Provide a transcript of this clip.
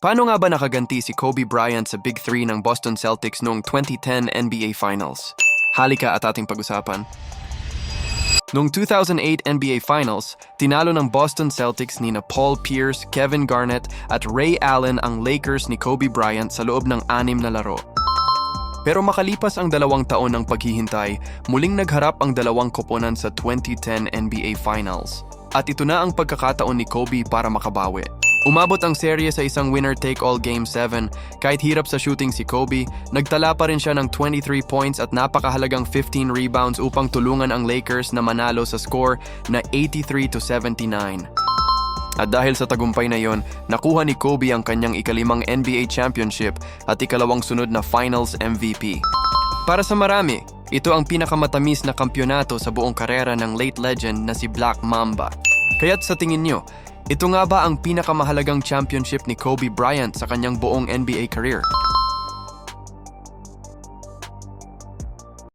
Paano nga ba nakaganti si Kobe Bryant sa Big Three ng Boston Celtics noong 2010 NBA Finals? Halika at ating pag-usapan. Noong 2008 NBA Finals, tinalo ng Boston Celtics ni Paul Pierce, Kevin Garnett at Ray Allen ang Lakers ni Kobe Bryant sa loob ng 6 na laro. Pero makalipas ang 2 taon ng paghihintay, muling nagharap ang dalawang koponan sa 2010 NBA Finals. At ito na ang pagkakataon ni Kobe para makabawi. Umabot ang serye sa isang winner-take-all Game 7. Kahit hirap sa shooting si Kobe, nagtala pa rin siya ng 23 points at napakahalagang 15 rebounds upang tulungan ang Lakers na manalo sa score na 83-79. At dahil sa tagumpay na yon, nakuha ni Kobe ang kanyang ika-5 NBA championship at ika-2 sunod na Finals MVP. Para sa marami, ito ang pinakamatamis na kampyonato sa buong karera ng late legend na si Black Mamba. Kaya't sa tingin nyo, ito nga ba ang pinakamahalagang championship ni Kobe Bryant sa kanyang buong NBA career?